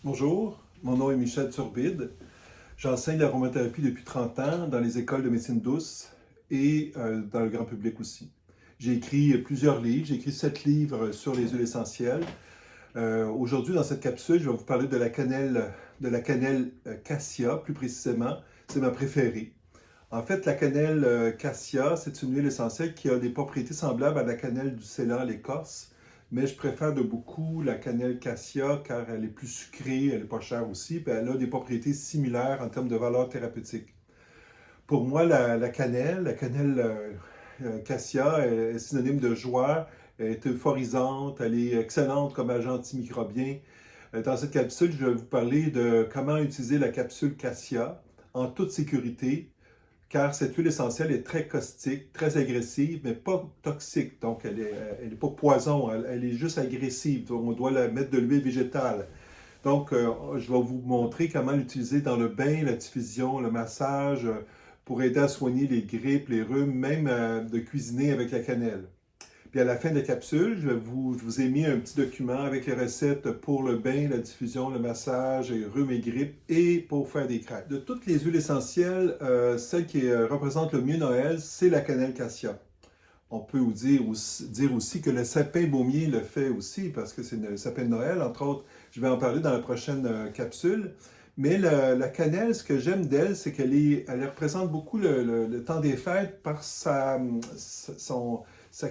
Bonjour, mon nom est Michel Turbide. J'enseigne l'aromathérapie depuis 30 ans dans les écoles de médecine douce et dans le grand public aussi. J'ai écrit plusieurs livres, j'ai écrit 7 livres sur les huiles essentielles. Aujourd'hui, dans cette capsule, je vais vous parler de la cannelle cassia, plus précisément. C'est ma préférée. En fait, la cannelle cassia, c'est une huile essentielle qui a des propriétés semblables à la cannelle du Ceylan, l'écorce, mais je préfère de beaucoup la cannelle cassia car elle est plus sucrée, elle n'est pas chère aussi, puis elle a des propriétés similaires en termes de valeur thérapeutique. Pour moi, la cannelle cassia est synonyme de joie, elle est euphorisante, elle est excellente comme agent antimicrobien. Dans cette capsule, je vais vous parler de comment utiliser la capsule cassia en toute sécurité car cette huile essentielle est très caustique, très agressive, mais pas toxique. Donc, elle est pas poison, elle est juste agressive. Donc, on doit la mettre de l'huile végétale. Donc, je vais vous montrer comment l'utiliser dans le bain, la diffusion, le massage, pour aider à soigner les grippes, les rhumes, même de cuisiner avec la cannelle. Puis à la fin de la capsule, je vous ai mis un petit document avec les recettes pour le bain, la diffusion, le massage, rhume et grippe et pour faire des crêpes. De toutes les huiles essentielles, celle qui représente le mieux Noël, c'est la cannelle cassia. On peut dire aussi que le sapin baumier le fait aussi parce que c'est le sapin de Noël, entre autres. Je vais en parler dans la prochaine capsule. Mais la cannelle, ce que j'aime d'elle, c'est elle représente beaucoup le temps des fêtes par sa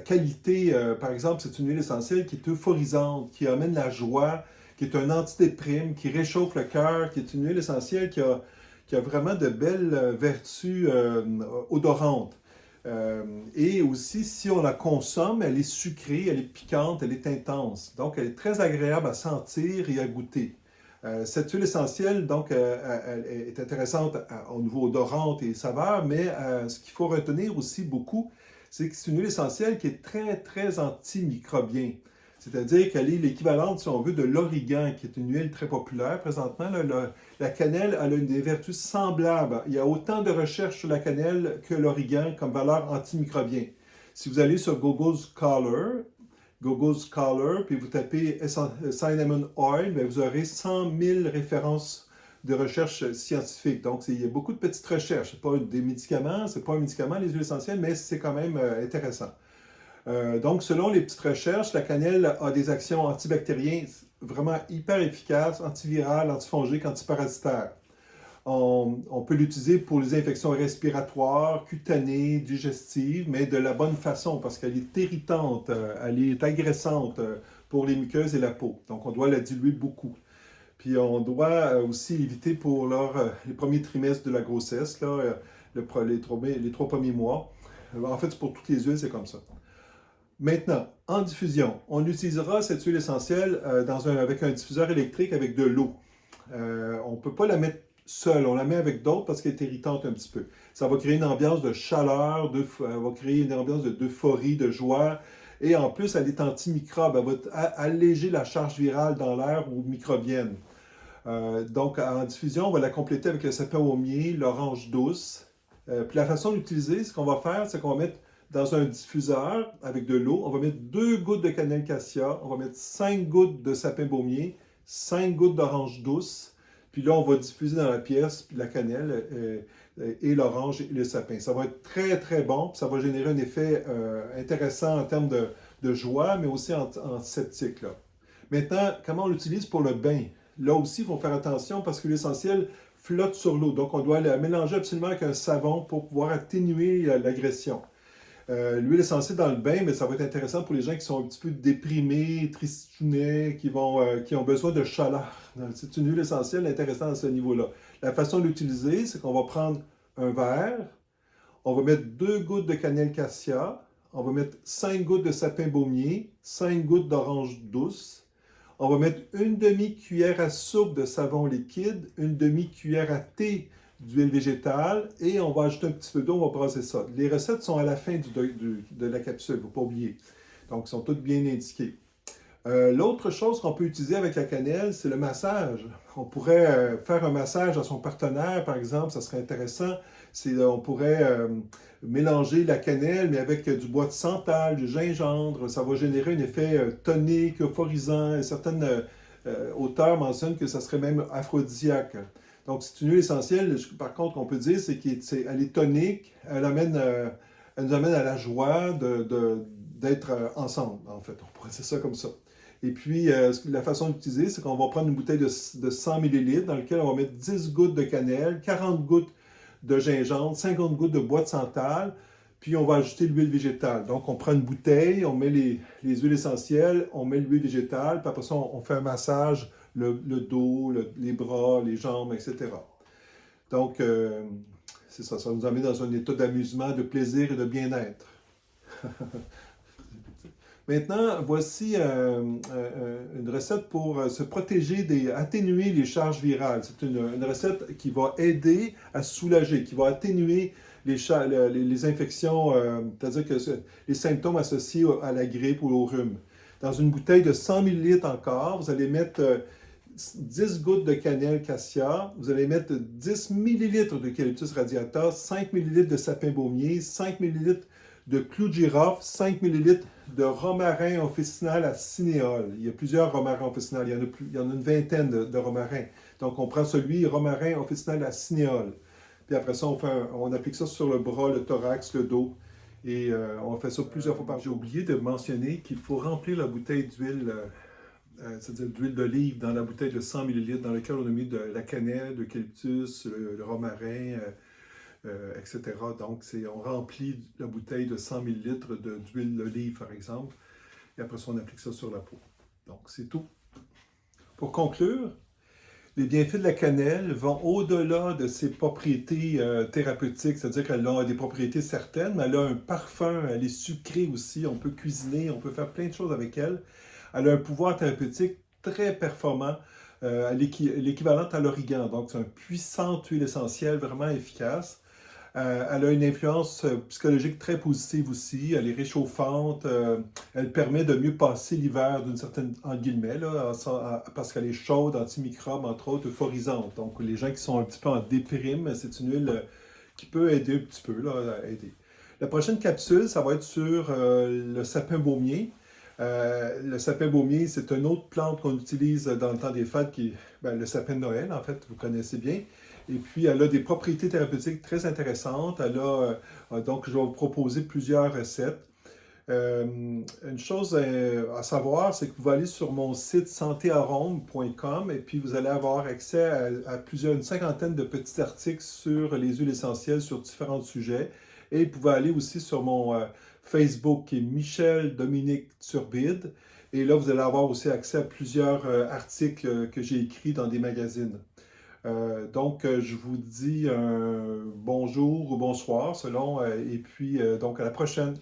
qualité. Par exemple, c'est une huile essentielle qui est euphorisante, qui amène la joie, qui est un antidéprime, qui réchauffe le cœur, qui est une huile essentielle qui a vraiment de belles vertus odorantes. Et aussi, si on la consomme, elle est sucrée, elle est piquante, elle est intense. Donc, elle est très agréable à sentir et à goûter. Cette huile essentielle, donc, elle est intéressante au niveau odorante et saveur, mais ce qu'il faut retenir aussi beaucoup, c'est que c'est une huile essentielle qui est très, très antimicrobien. C'est-à-dire qu'elle est l'équivalente, si on veut, de l'origan, qui est une huile très populaire présentement. La cannelle elle a des vertus semblables. Il y a autant de recherches sur la cannelle que l'origan comme valeur antimicrobien. Si vous allez sur Google Scholar, puis vous tapez cinnamon oil, bien, vous aurez 100 000 références de recherche scientifique. Donc, il y a beaucoup de petites recherches. Ce pas des médicaments, c'est pas un médicament, les huiles essentielles, mais c'est quand même intéressant. Donc, selon les petites recherches, la cannelle a des actions antibactériennes vraiment hyper efficaces, antivirales, antifongiques, antiparasitaires. On peut l'utiliser pour les infections respiratoires, cutanées, digestives, mais de la bonne façon parce qu'elle est irritante, elle est agressante pour les muqueuses et la peau. Donc, on doit la diluer beaucoup. Puis, on doit aussi éviter pour les premiers trimestres de la grossesse, là, les 3 premiers mois. En fait, c'est pour toutes les huiles, c'est comme ça. Maintenant, en diffusion, on utilisera cette huile essentielle avec un diffuseur électrique avec de l'eau. On ne peut pas la mettre seule, on la met avec d'autres parce qu'elle est irritante un petit peu. Ça va créer une ambiance de chaleur, va créer une ambiance d'euphorie, de joie. Et en plus, elle est antimicrobe, elle va alléger la charge virale dans l'air ou microbienne. Donc, en diffusion, on va la compléter avec le sapin aumier, l'orange douce. Puis la façon d'utiliser, ce qu'on va faire, c'est qu'on va mettre dans un diffuseur avec de l'eau, on va mettre 2 gouttes de cannelle cassia, on va mettre 5 gouttes de sapin baumier, 5 gouttes d'orange douce, puis là, on va diffuser dans la pièce la cannelle et l'orange et le sapin. Ça va être très, très bon, puis ça va générer un effet intéressant en termes de joie, mais aussi en sceptique. Là. Maintenant, comment on l'utilise pour le bain? Là aussi, il faut faire attention parce que l'essentiel flotte sur l'eau. Donc, on doit la mélanger absolument avec un savon pour pouvoir atténuer l'agression. L'huile essentielle dans le bain, mais ça va être intéressant pour les gens qui sont un petit peu déprimés, tristounets, qui ont besoin de chaleur. C'est une huile essentielle intéressante à ce niveau-là. La façon de l'utiliser, c'est qu'on va prendre un verre, on va mettre 2 gouttes de cannelle cassia, on va mettre 5 gouttes de sapin baumier, 5 gouttes d'orange douce, on va mettre une demi-cuillère à soupe de savon liquide, une demi-cuillère à thé d'huile végétale et on va ajouter un petit peu d'eau, on va brasser ça. Les recettes sont à la fin de la capsule, il ne faut pas oublier. Donc, ils sont toutes bien indiquées. L'autre chose qu'on peut utiliser avec la cannelle, c'est le massage. On pourrait faire un massage à son partenaire, par exemple, ça serait intéressant. On pourrait mélanger la cannelle, mais avec du bois de santal, du gingembre. Ça va générer un effet tonique, euphorisant, certaines auteurs mentionnent que ça serait même aphrodisiaque. Donc, c'est une huile essentielle, par contre, qu'on peut dire, c'est qu'elle est tonique, elle nous amène à la joie d'être ensemble, en fait. On pourrait dire ça comme ça. Et puis, la façon d'utiliser, c'est qu'on va prendre une bouteille de 100 millilitres dans laquelle on va mettre 10 gouttes de cannelle, 40 gouttes de gingembre, 50 gouttes de bois de santal, puis on va ajouter l'huile végétale. Donc, on prend une bouteille, on met les huiles essentielles, on met l'huile végétale, puis après ça, on fait un massage, le dos, les bras, les jambes, etc. Donc, c'est ça, ça nous amène dans un état d'amusement, de plaisir et de bien-être. Maintenant, voici une recette pour se protéger, atténuer les charges virales. C'est une recette qui va aider à soulager, qui va atténuer les infections, c'est-à-dire que les symptômes associés à la grippe ou au rhume. Dans une bouteille de 100 millilitres encore, vous allez mettre 10 gouttes de cannelle cassia, vous allez mettre 10 millilitres d'eucalyptus radiata, 5 millilitres de sapin baumier, 5 millilitres de clou de girofle, 5 millilitres de romarin officinal à cinéole. Il y a plusieurs romarins officinales, il y en a une vingtaine de romarins. Donc, on prend celui romarin officinal à cinéole. Puis après ça, on applique ça sur le bras, le thorax, le dos. Et on fait ça plusieurs fois par jour. J'ai oublié de mentionner qu'il faut remplir la bouteille d'huile, c'est-à-dire d'huile d'olive dans la bouteille de 100 millilitres dans laquelle on a mis de la cannelle, de l'eucalyptus, le romarin, etc. Donc, on remplit la bouteille de 100 millilitres d'huile d'olive, par exemple, et après ça, on applique ça sur la peau. Donc, c'est tout. Pour conclure, les bienfaits de la cannelle vont au-delà de ses propriétés thérapeutiques, c'est-à-dire qu'elle a des propriétés certaines, mais elle a un parfum, elle est sucrée aussi, on peut cuisiner, on peut faire plein de choses avec elle. Elle a un pouvoir thérapeutique très performant, l'équivalent à l'origan. Donc, c'est une puissante huile essentielle vraiment efficace. Elle a une influence psychologique très positive aussi. Elle est réchauffante. Elle permet de mieux passer l'hiver d'une certaine, en guillemets, là, parce qu'elle est chaude, antimicrobe, entre autres, euphorisante. Donc, les gens qui sont un petit peu en déprime, c'est une huile qui peut aider un petit peu, là, à aider. La prochaine capsule, ça va être sur le sapin baumier. Le sapin baumier, c'est une autre plante qu'on utilise dans le temps des fêtes, qui est le sapin de Noël, en fait, vous connaissez bien. Et puis, elle a des propriétés thérapeutiques très intéressantes. Donc, je vais vous proposer plusieurs recettes. Une chose à savoir, c'est que vous allez aller sur mon site santéarome.com et puis vous allez avoir accès à une cinquantaine de petits articles sur les huiles essentielles sur différents sujets. Et vous pouvez aller aussi sur mon Facebook qui est Michel Dominique Turbide. Et là, vous allez avoir aussi accès à plusieurs articles que j'ai écrits dans des magazines. Donc, je vous dis bonjour ou bonsoir selon, et puis donc à la prochaine.